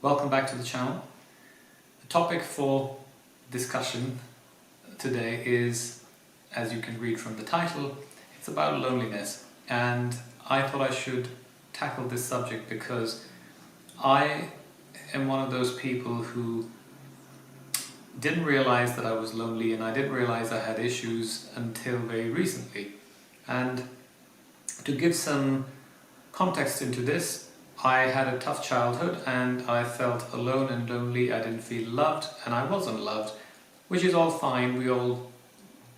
Welcome back to the channel. The topic for discussion today is, as you can read from the title, it's about loneliness. And I thought I should tackle this subject because I am one of those people who didn't realize that I was lonely, and I didn't realize I had issues until very recently. And to give some context into this, I had a tough childhood and I felt alone and lonely. I didn't feel loved and I wasn't loved, which is all fine. We all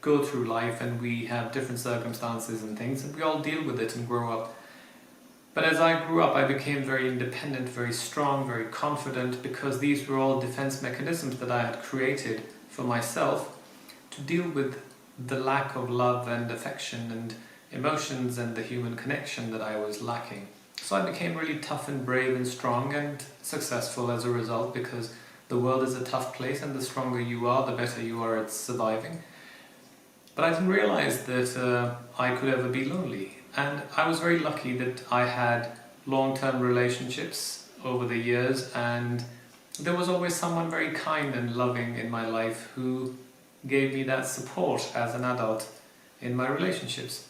go through life and we have different circumstances and things, and we all deal with it and grow up. But as I grew up, I became very independent, very strong, very confident, because these were all defense mechanisms that I had created for myself to deal with the lack of love and affection and emotions and the human connection that I was lacking. So I became really tough and brave and strong and successful as a result, because the world is a tough place and the stronger you are, the better you are at surviving. But I didn't realize that I could ever be lonely. And I was very lucky that I had long-term relationships over the years, and there was always someone very kind and loving in my life who gave me that support as an adult in my relationships.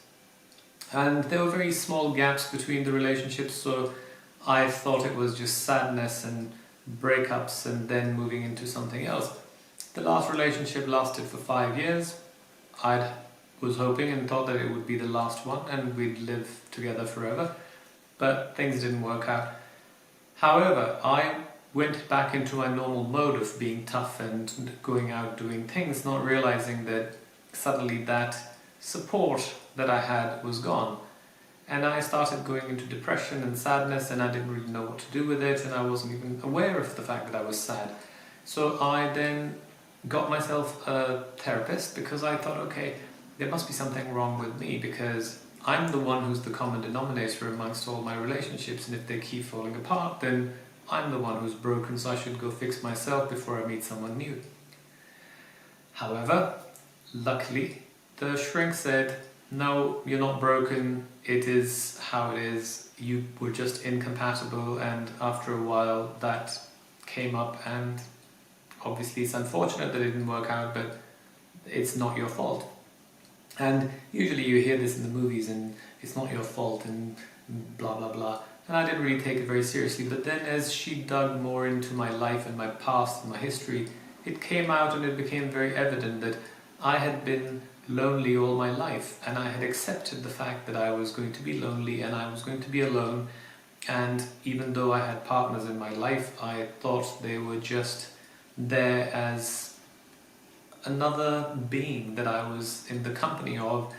And there were very small gaps between the relationships, so I thought it was just sadness and breakups and then moving into something else. The last relationship lasted for 5 years. I was hoping and thought that it would be the last one and we'd live together forever, but things didn't work out. However, I went back into my normal mode of being tough and going out doing things, not realizing that suddenly that support that I had was gone. And I started going into depression and sadness, and I didn't really know what to do with it, and I wasn't even aware of the fact that I was sad. So I then got myself a therapist, because I thought, okay, there must be something wrong with me, because I'm the one who's the common denominator amongst all my relationships, and if they keep falling apart, then I'm the one who's broken, so I should go fix myself before I meet someone new. However, luckily, the shrink said, no, you're not broken, it is how it is, you were just incompatible, and after a while that came up, and obviously it's unfortunate that it didn't work out, but it's not your fault. And usually you hear this in the movies, and it's not your fault and blah blah blah, and I didn't really take it very seriously. But then as she dug more into my life and my past and my history, it came out and it became very evident that I had been lonely all my life, and I had accepted the fact that I was going to be lonely and I was going to be alone. And even though I had partners in my life, I thought they were just there as another being that I was in the company of,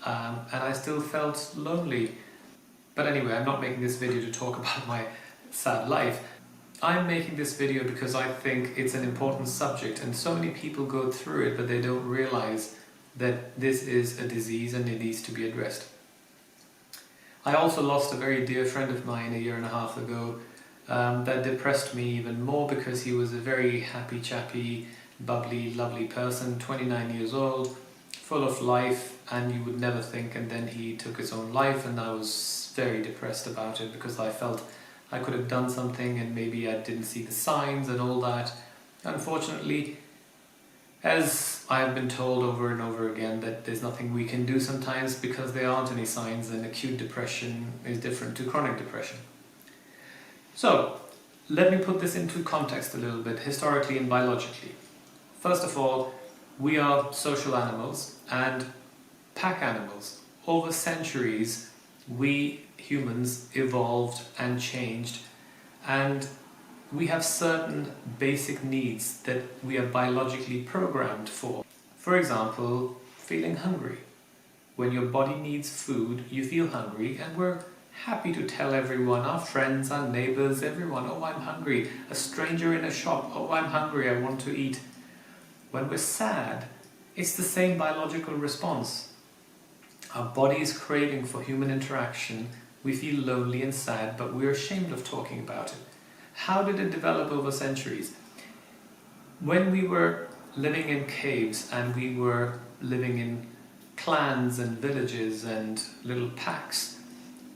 and I still felt lonely. But anyway, I'm not making this video to talk about my sad life. I'm making this video because I think it's an important subject, and so many people go through it, but they don't realize that this is a disease and it needs to be addressed. I also lost a very dear friend of mine a 1.5 years ago. That depressed me even more, because he was a very happy chappy, bubbly, lovely person, 29 years old, full of life, and you would never think, and then he took his own life, and I was very depressed about it, because I felt I could have done something and maybe I didn't see the signs and all that. Unfortunately, as I have been told over and over again, that there's nothing we can do sometimes because there aren't any signs, and acute depression is different to chronic depression. So, let me put this into context a little bit, historically and biologically. First of all, we are social animals and pack animals. Over centuries, we humans evolved and changed, and we have certain basic needs that we are biologically programmed for. For example, feeling hungry. When your body needs food, you feel hungry, and we're happy to tell everyone, our friends, our neighbors, everyone, oh, I'm hungry. A stranger in a shop, oh, I'm hungry, I want to eat. When we're sad, it's the same biological response. Our body is craving for human interaction. We feel lonely and sad, but we're ashamed of talking about it. How did it develop over centuries? When we were living in caves and we were living in clans and villages and little packs,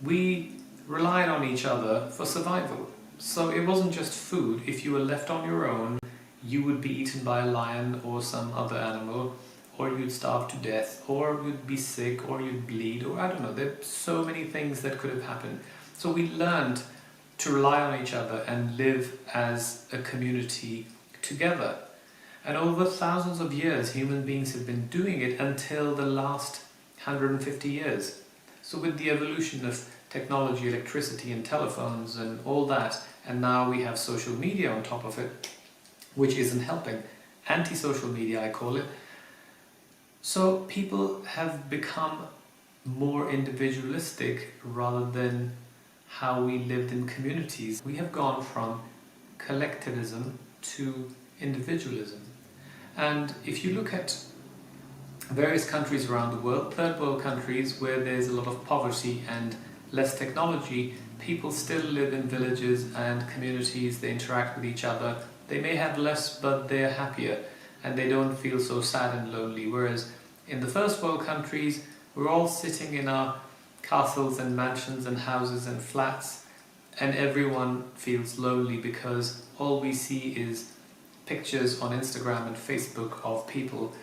we relied on each other for survival. So it wasn't just food. If you were left on your own, you would be eaten by a lion or some other animal, or you'd starve to death, or you'd be sick, or you'd bleed, or I don't know. There are so many things that could have happened. So we learned to rely on each other and live as a community together. And over thousands of years, human beings have been doing it until the last 150 years. So with the evolution of technology, electricity and telephones and all that, and now we have social media on top of it, which isn't helping. Anti-social media, I call it. So people have become more individualistic rather than how we lived in communities. We have gone from collectivism to individualism. And if you look at various countries around the world, third world countries where there's a lot of poverty and less technology, people still live in villages and communities, they interact with each other. They may have less, but they're happier and they don't feel so sad and lonely. Whereas in the first world countries, we're all sitting in our castles and mansions and houses and flats, and everyone feels lonely because all we see is pictures on Instagram and Facebook of people.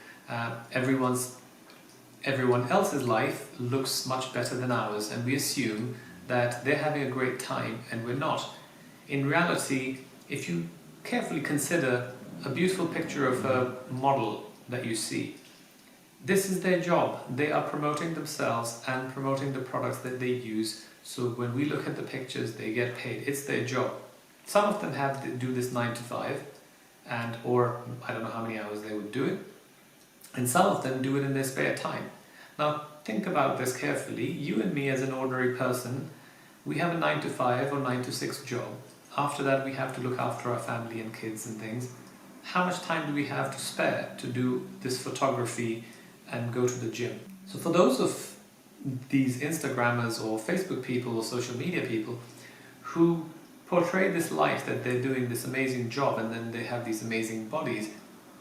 Everyone else's life looks much better than ours, and we assume that they're having a great time and we're not. In reality, if you carefully consider a beautiful picture of a model that you see, this is their job. They are promoting themselves and promoting the products that they use. So when we look at the pictures, they get paid. It's their job. Some of them have to do this 9 to 5, or I don't know how many hours they would do it. And some of them do it in their spare time. Now think about this carefully. You and me as an ordinary person, we have a 9 to 5 or 9 to 6 job. After that we have to look after our family and kids and things. How much time do we have to spare to do this photography and go to the gym? So for those of these Instagrammers or Facebook people or social media people who portray this life that they're doing this amazing job and then they have these amazing bodies,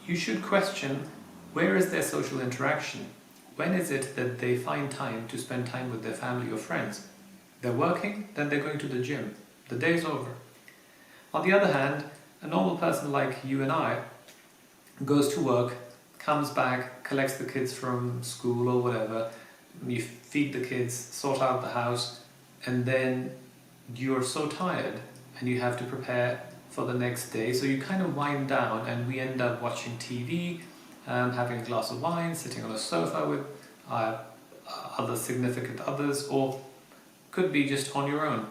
you should question, where is their social interaction? When is it that they find time to spend time with their family or friends? They're working, then they're going to the gym. The day's over. On the other hand, a normal person like you and I goes to work, comes back, collects the kids from school or whatever, you feed the kids, sort out the house, and then you're so tired and you have to prepare for the next day. So you kind of wind down and we end up watching TV, having a glass of wine, sitting on a sofa with other significant others, or could be just on your own.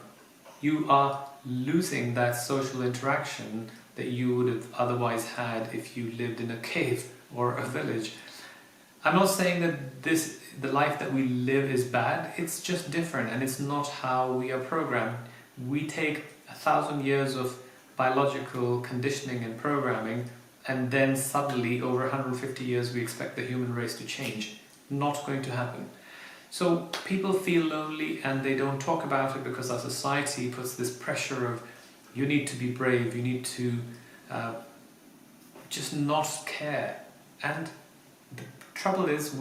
You are losing that social interaction that you would have otherwise had if you lived in a cave or a village. I'm not saying that the life that we live is bad, it's just different and it's not how we are programmed. We take 1,000 years of biological conditioning and programming, and then suddenly over 150 years we expect the human race to change. Not going to happen. So people feel lonely and they don't talk about it because our society puts this pressure of you need to be brave, you need to just not care. And the trouble is